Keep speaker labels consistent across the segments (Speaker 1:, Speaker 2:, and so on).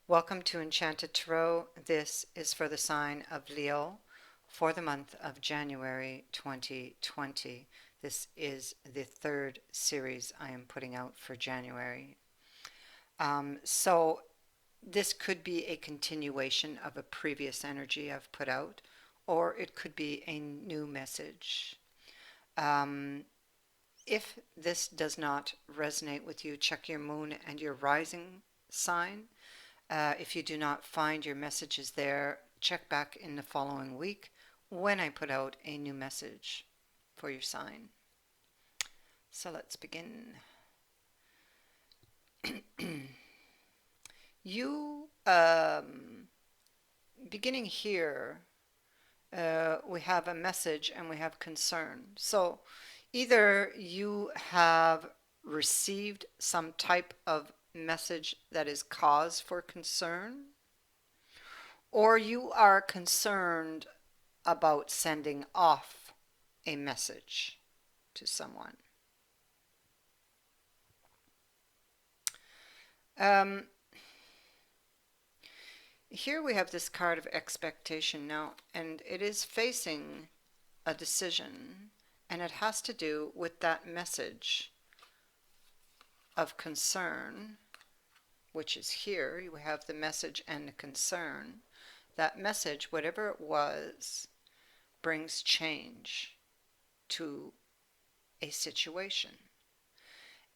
Speaker 1: Welcome to Enchanted Tarot. This is for the sign of Leo for the month of January 2020. This is the third series I am putting out for January. So this could be a continuation of a previous energy I've put out, or it could be a new message. If this does not resonate with you, check your moon and your rising sign. If you do not find your messages there, check back in the following week when I put out a new message for your sign. So let's begin. You, beginning here, we have a message and we have concern. So either you have received some type of message that is cause for concern, or you are concerned about sending off a message to someone. Here we have this card of expectation now, and it is facing a decision, and it has to do with that message of concern, which is here. We have the message and the concern. That message, whatever it was, brings change to a situation.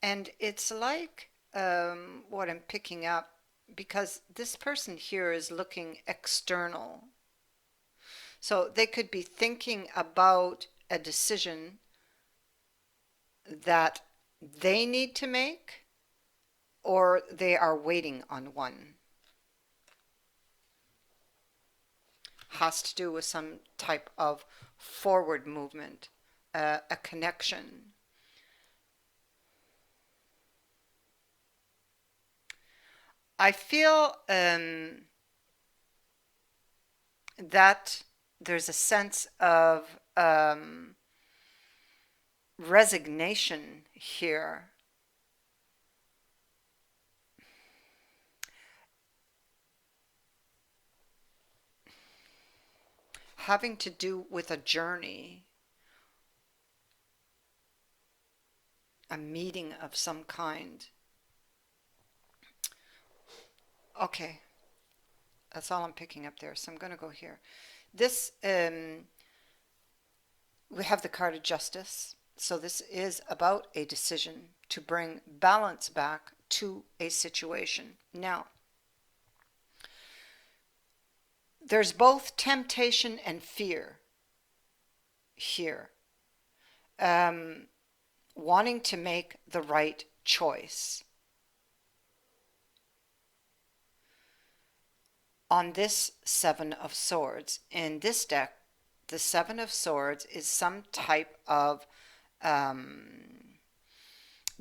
Speaker 1: And it's like what I'm picking up, because this person here is looking external. So they could be thinking about a decision that they need to make, or they are waiting on one. Has to do with some type of forward movement, a connection. I feel that there's a sense of resignation here. Having to do with a journey, a meeting of some kind. Okay, that's all I'm picking up there. So I'm going to go here. This, we have the card of justice. So this is about a decision to bring balance back to a situation. Now, there's both temptation and fear here. Wanting to make the right choice. On this Seven of Swords, in this deck, the Seven of Swords is some type of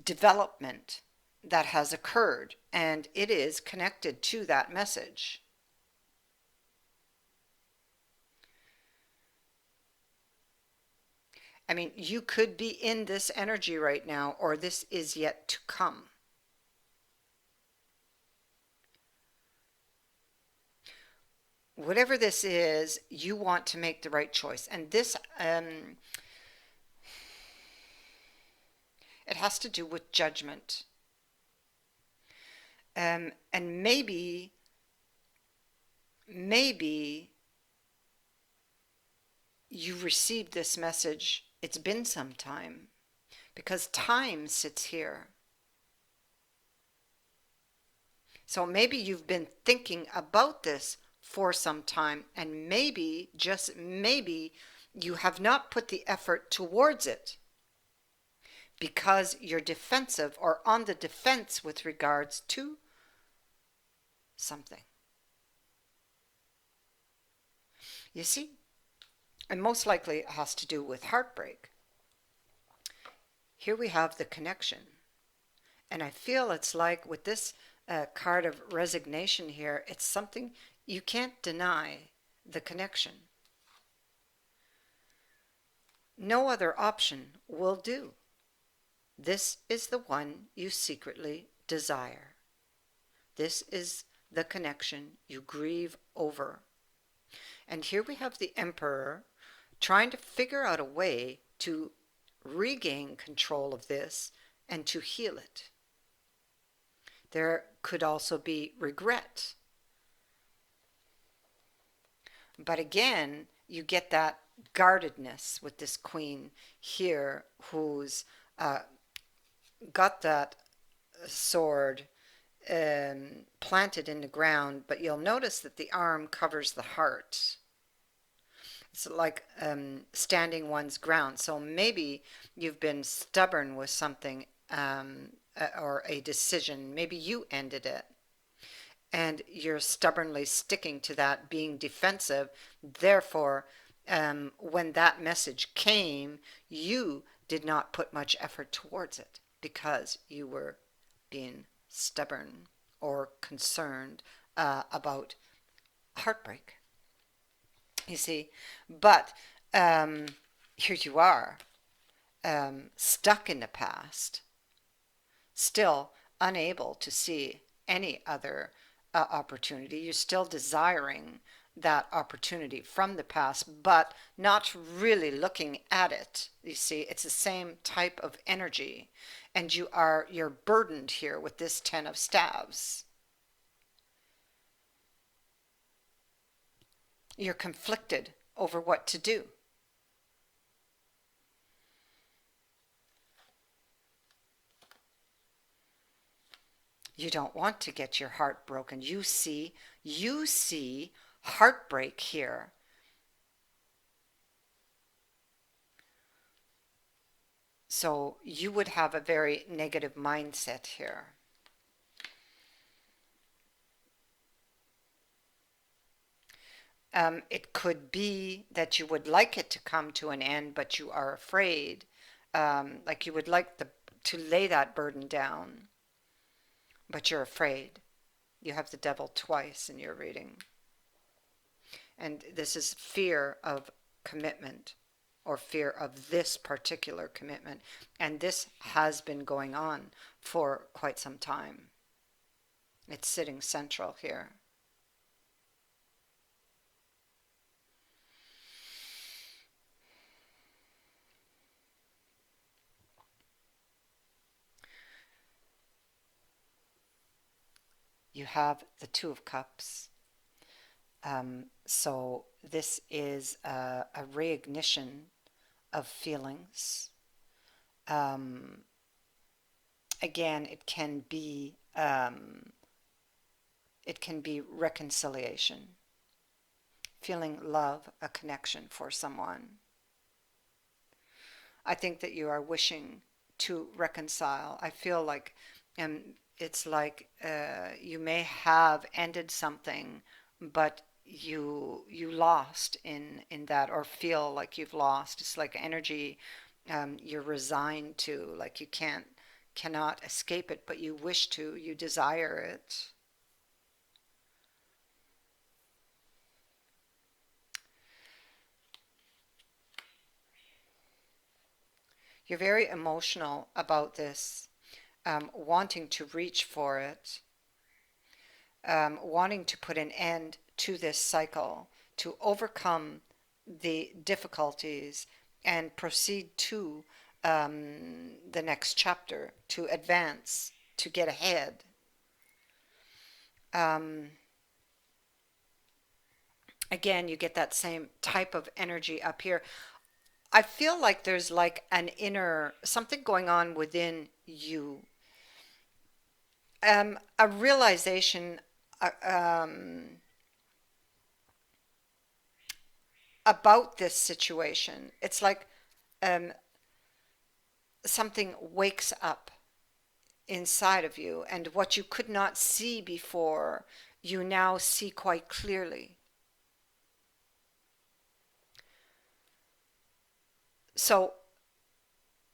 Speaker 1: development that has occurred, and it is connected to that message. I mean, you could be in this energy right now, or this is yet to come. Whatever this is, you want to make the right choice. And this, it has to do with judgment. And maybe you received this message. It's been some time, because time sits here. So maybe you've been thinking about this for some time, and maybe, just maybe, you have not put the effort towards it because you're defensive or on the defense with regards to something. You see? And most likely it has to do with heartbreak. Here we have the connection. And I feel it's like with this card of resignation here, it's something you can't deny, the connection. No other option will do. This is the one you secretly desire. This is the connection you grieve over. And here we have the Emperor trying to figure out a way to regain control of this and to heal it. There could also be regret. But again, you get that guardedness with this queen here who's got that sword planted in the ground, but you'll notice that the arm covers the heart. It's like standing one's ground. So maybe you've been stubborn with something or a decision. Maybe you ended it and you're stubbornly sticking to that, being defensive. Therefore, when that message came, you did not put much effort towards it because you were being stubborn or concerned about heartbreak. You see, but here you are, stuck in the past, still unable to see any other opportunity. You're still desiring that opportunity from the past, but not really looking at it. You see, it's the same type of energy, and you're burdened here with this Ten of Staves. You're conflicted over what to do. You don't want to get your heart broken. You see heartbreak here. So you would have a very negative mindset here. It could be that you would like it to come to an end, but you are afraid. Like you would like to lay that burden down, but you're afraid. You have the devil twice in your reading. And this is fear of commitment or fear of this particular commitment. And this has been going on for quite some time. It's sitting central here. You have the Two of Cups. So this is a reignition of feelings. Again, it can be reconciliation, feeling love, a connection for someone. I think that you are wishing to reconcile. I feel like it's like you may have ended something, but you lost in that, or feel like you've lost. It's like energy you're resigned to, like you cannot escape it, but you wish to, you desire it. You're very emotional about this, wanting to reach for it, wanting to put an end to this cycle, to overcome the difficulties and proceed to the next chapter, to advance, to get ahead. Again, you get that same type of energy up here. I feel like there's like an inner something going on within you, a realization about this situation. It's like um, something wakes up inside of you, and what you could not see before, you now see quite clearly. So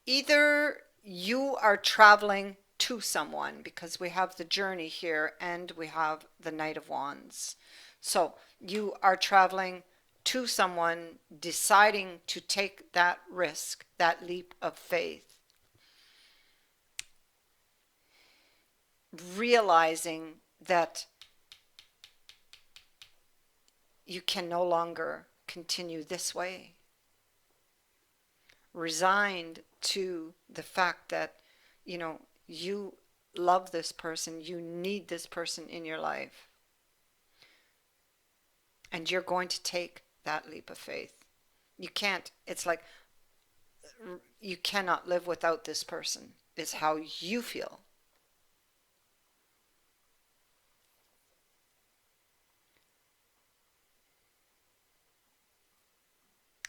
Speaker 1: either you are traveling to someone, because we have the journey here and we have the Knight of Wands. So you are traveling to someone, deciding to take that risk, that leap of faith, realizing that you can no longer continue this way. Resigned to the fact that, you love this person, you need this person in your life, and you're going to take that leap of faith. You can't, it's like you cannot live without this person, is how you feel.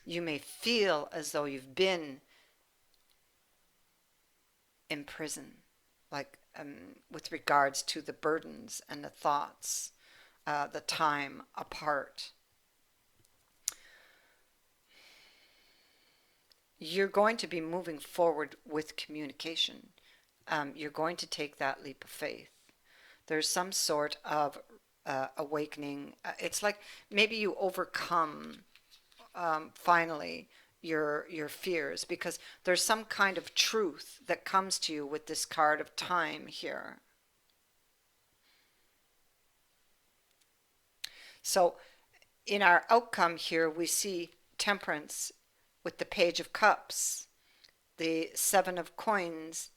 Speaker 1: You may feel as though you've been in prison, like with regards to the burdens and the thoughts, the time apart. You're going to be moving forward with communication. You're going to take that leap of faith. There's some sort of awakening. It's like maybe you overcome finally your fears, because there's some kind of truth that comes to you with this card of time here. So in our outcome here, we see temperance with the Page of Cups, the Seven of Coins,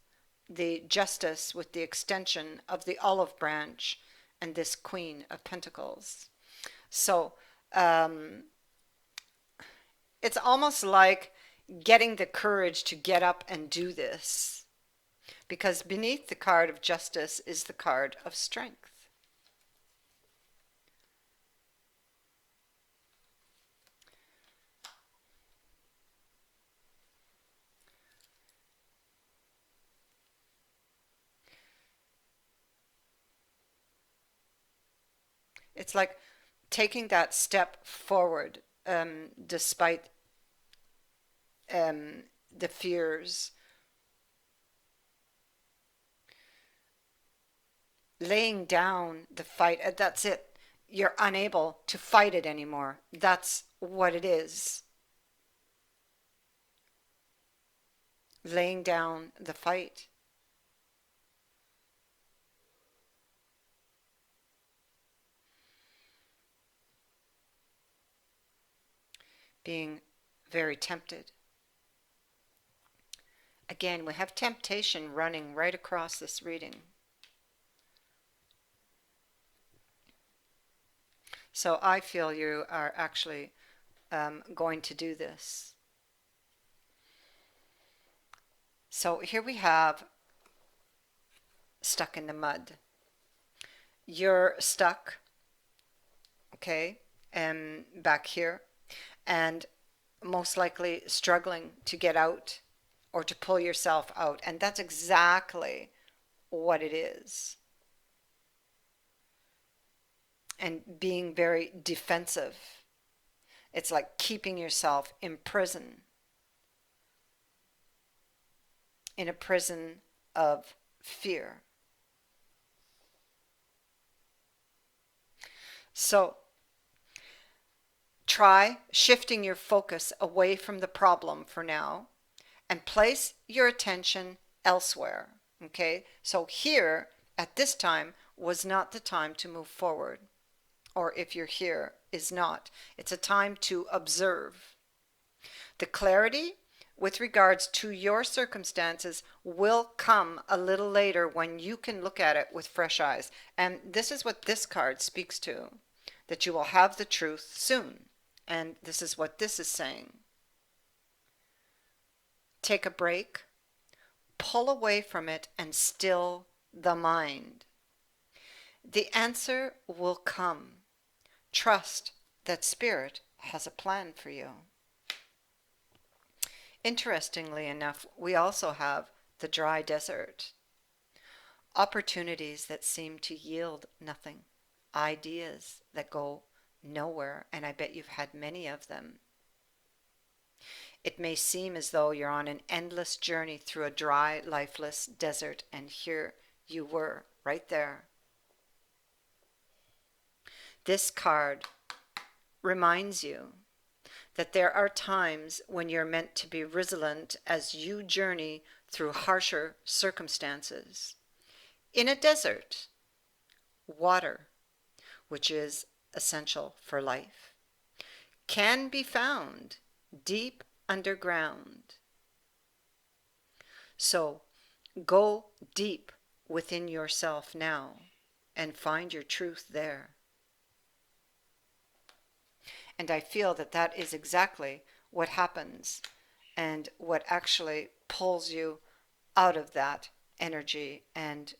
Speaker 1: the Justice with the extension of the olive branch, and this Queen of Pentacles. So it's almost like getting the courage to get up and do this, because beneath the card of Justice is the card of Strength. It's like taking that step forward, despite the fears, laying down the fight. That's it. You're unable to fight it anymore. That's what it is. Laying down the fight. Being very tempted. Again, we have temptation running right across this reading. So I feel you are actually going to do this. So here we have stuck in the mud. You're stuck, okay, back here, and most likely struggling to get out or to pull yourself out. And that's exactly what it is. And being very defensive. It's like keeping yourself in prison. In a prison of fear. So try shifting your focus away from the problem for now and place your attention elsewhere. Okay, so here at this time was not the time to move forward, or if you're here, is not. It's a time to observe. The clarity with regards to your circumstances will come a little later when you can look at it with fresh eyes. And this is what this card speaks to, that you will have the truth soon. And this is what this is saying. Take a break, pull away from it, and still the mind. The answer will come. Trust that Spirit has a plan for you. Interestingly enough, we also have the dry desert. Opportunities that seem to yield nothing. Ideas that go nowhere, and I bet you've had many of them. It may seem as though you're on an endless journey through a dry, lifeless desert, and here you were, right there. This card reminds you that there are times when you're meant to be resilient as you journey through harsher circumstances. In a desert, water, which is essential for life, can be found deep underground. So go deep within yourself now and find your truth there. And I feel that that is exactly what happens and what actually pulls you out of that energy and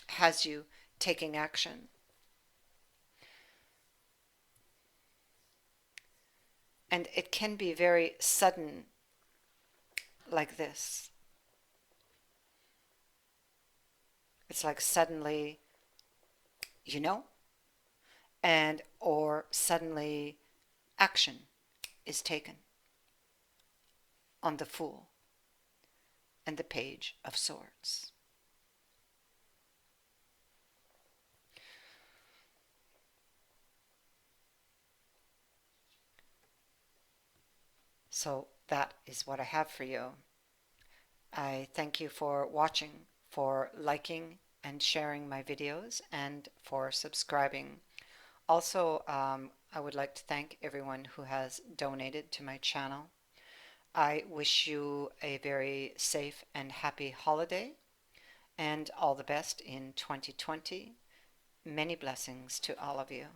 Speaker 1: has you taking action. And it can be very sudden, like this. It's like suddenly, you know, and or suddenly action is taken on the Fool and the Page of Swords. So that is what I have for you. I thank you for watching, for liking and sharing my videos, and for subscribing. Also, I would like to thank everyone who has donated to my channel. I wish you a very safe and happy holiday and all the best in 2020. Many blessings to all of you.